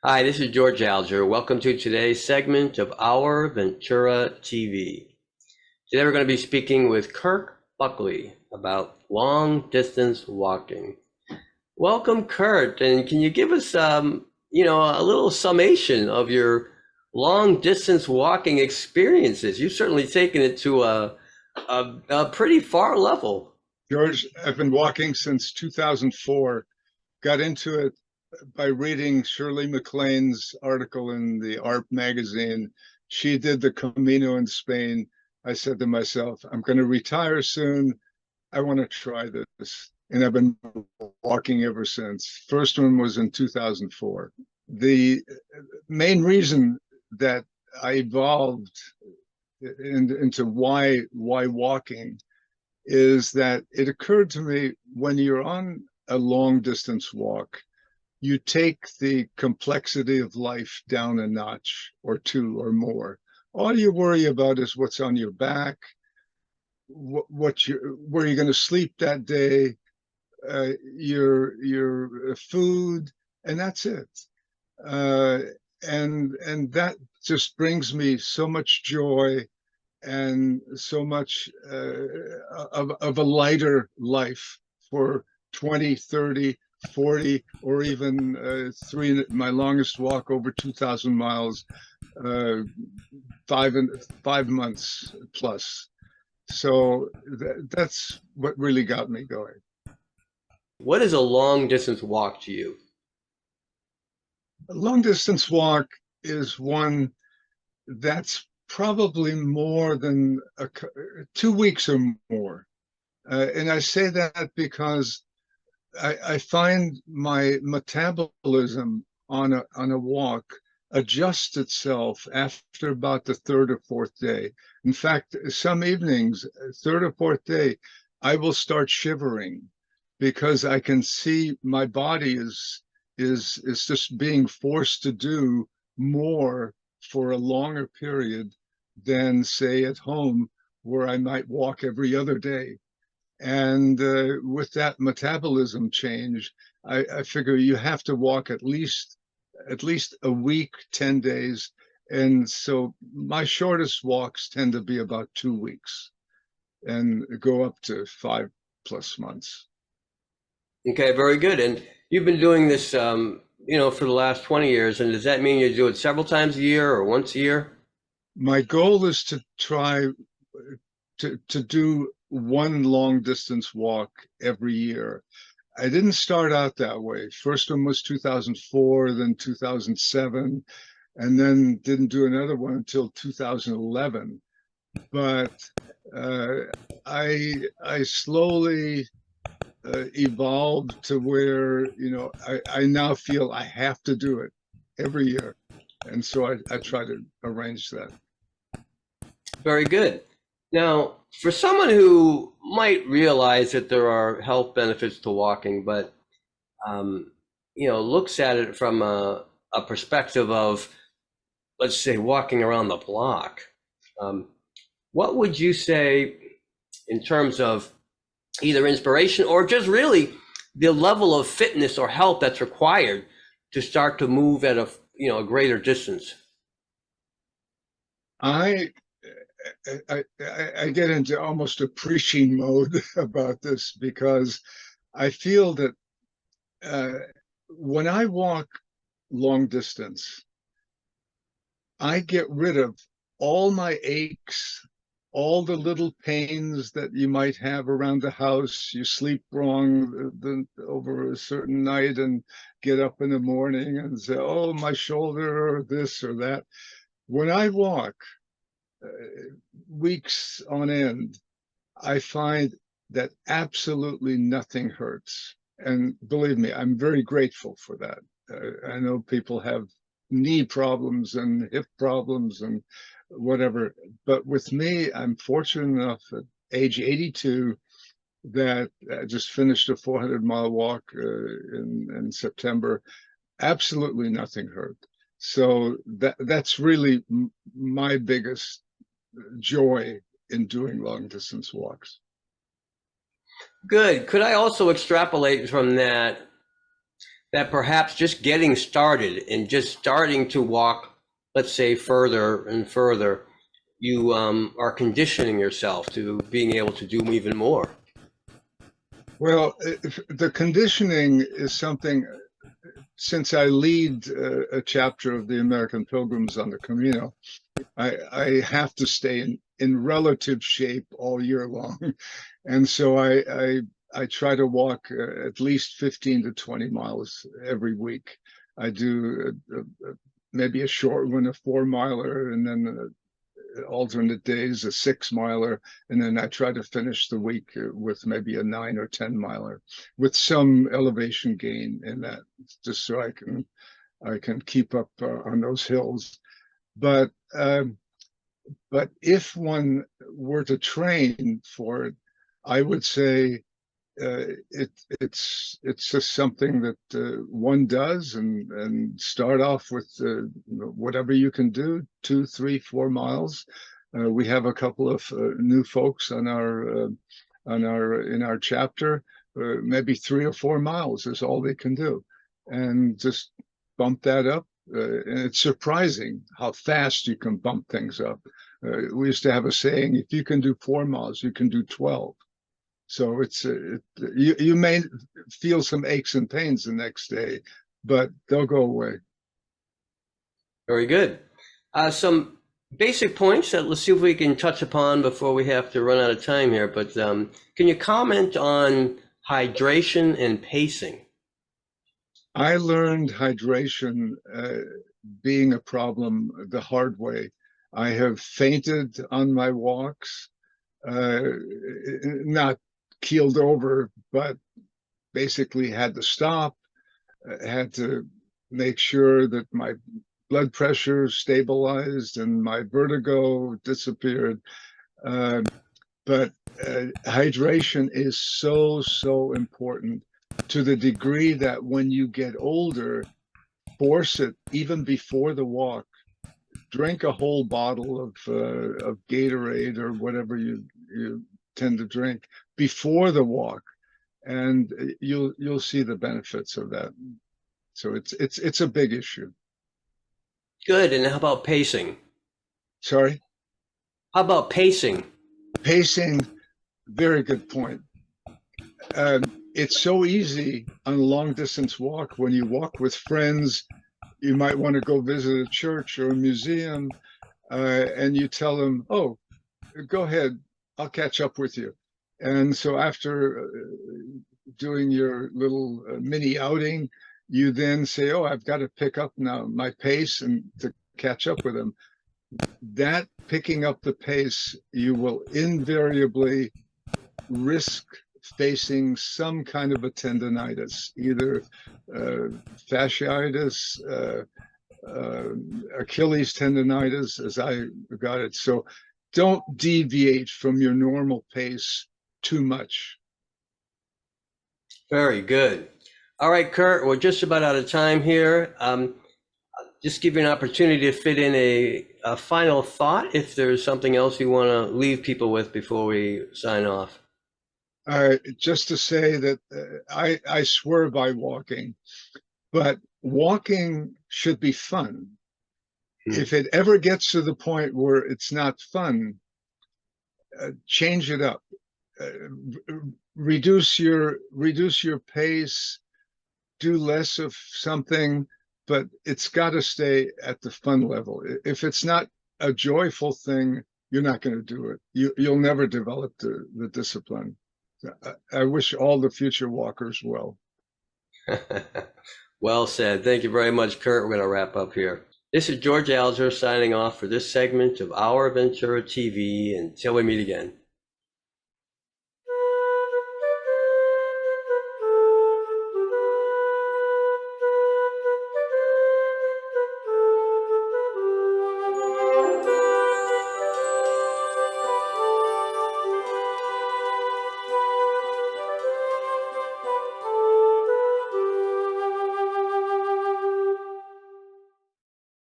Hi, this is George Alger. Welcome to today's segment of Our Ventura TV. Today we're going to be speaking with Kurt Buckley about long distance walking. Welcome, Kurt, and can you give us, a little summation of your long distance walking experiences? You've certainly taken it to a pretty far level. George, I've been walking since 2004. Got into it by reading Shirley MacLaine's article in the Art magazine. She did the Camino in Spain. I said to myself, I'm going to retire soon. I want to try this. And I've been walking ever since. First one was in 2004. The main reason that I evolved into why walking is that it occurred to me when you're on a long distance walk, you take the complexity of life down a notch or two or more. All you worry about is what's on your back, where you're going to sleep that day, your food, and that's it. Uh, and that just brings me so much joy and so much of a lighter life for 20, 30, 40, or even my longest walk over 2,000 miles, uh, 5 months plus. So that's what really got me going. What is a long distance walk to you? A long distance walk is one that's probably more than 2 weeks or more. And I say that because I find my metabolism on a walk adjusts itself after about the third or fourth day. In fact, some evenings, third or fourth day, I will start shivering because I can see my body is just being forced to do more for a longer period than, say, at home, where I might walk every other day. And with that metabolism change, I figure you have to walk at least a week, 10 days. And so my shortest walks tend to be about 2 weeks and go up to 5+ months. Okay, very good. And you've been doing this, for the last 20 years. And does that mean you do it several times a year or once a year? My goal is to try to do one long distance walk every year. I didn't start out that way. First one was 2004, then 2007, and then didn't do another one until 2011. But uh, I slowly evolved to where I now feel I have to do it every year, and so I try to arrange that. Very good. Now, for someone who might realize that there are health benefits to walking, but looks at it from a perspective of, let's say, walking around the block, um, what would you say in terms of either inspiration or just really the level of fitness or health that's required to start to move at a greater distance? I I get into almost a preaching mode about this because I feel that uh, when I walk long distance, I get rid of all my aches, all the little pains that you might have around the house. You sleep wrong over a certain night and get up in the morning and say, oh, my shoulder, or this or that. When I walk, uh, weeks on end, I find that absolutely nothing hurts. And believe me, I'm very grateful for that. I know people have knee problems and hip problems and whatever. But with me, I'm fortunate enough at age 82 that I just finished a 400-mile walk in September. Absolutely nothing hurt. So that's really my biggest joy in doing long distance walks. Good. Could I also extrapolate from that that perhaps just getting started and just starting to walk, let's say further and further, you are conditioning yourself to being able to do even more. Well, the conditioning is something, since I lead a chapter of the American Pilgrims on the Camino, I have to stay in relative shape all year long. And so I try to walk at least 15 to 20 miles every week. I do maybe a short one, a 4 miler, and then alternate days a 6 miler, and then I try to finish the week with maybe a 9 or 10 miler with some elevation gain in that, just so I can keep up on those hills. But if one were to train for it, I would say it's just something that one does, and start off with whatever you can do, 2, 3, 4 miles. We have a couple of new folks on our in our chapter. Maybe 3 or 4 miles is all they can do, and just bump that up. And it's surprising how fast you can bump things up. We used to have a saying: if you can do 4 miles, you can do 12. So you may feel some aches and pains the next day, but they'll go away. Very good. Some basic points that let's see if we can touch upon before we have to run out of time here. But can you comment on hydration and pacing? I learned hydration being a problem the hard way. I have fainted on my walks, not keeled over, but basically had to stop, had to make sure that my blood pressure stabilized and my vertigo disappeared. But hydration is so important, to the degree that when you get older, force it even before the walk. Drink a whole bottle of Gatorade or whatever you tend to drink before the walk, and you'll see the benefits of that. So it's a big issue. Good. And how about pacing? Sorry? How about pacing? Pacing, very good point. It's so easy on a long distance walk. When you walk with friends, you might want to go visit a church or a museum, and you tell them, "Oh, go ahead, I'll catch up with you." And so after doing your little mini outing, you then say, "Oh, I've got to pick up now my pace and to catch up with them." That picking up the pace, you will invariably risk facing some kind of a tendonitis, either fasciitis, Achilles tendonitis, as I got it. So don't deviate from your normal pace too much. Very good. All right, Kurt, we're just about out of time here. Just give you an opportunity to fit in a final thought, if there's something else you want to leave people with before we sign off. Just to say that I swear by walking, but walking should be fun. If it ever gets to the point where it's not fun, change it up. Reduce your pace, do less of something, but it's got to stay at the fun level. If it's not a joyful thing, you're not going to do it. You'll never develop the discipline. I wish all the future walkers well. Well said. Thank you very much, Kurt. We're going to wrap up here. This is George Alger signing off for this segment of Our Ventura TV. Until we meet again.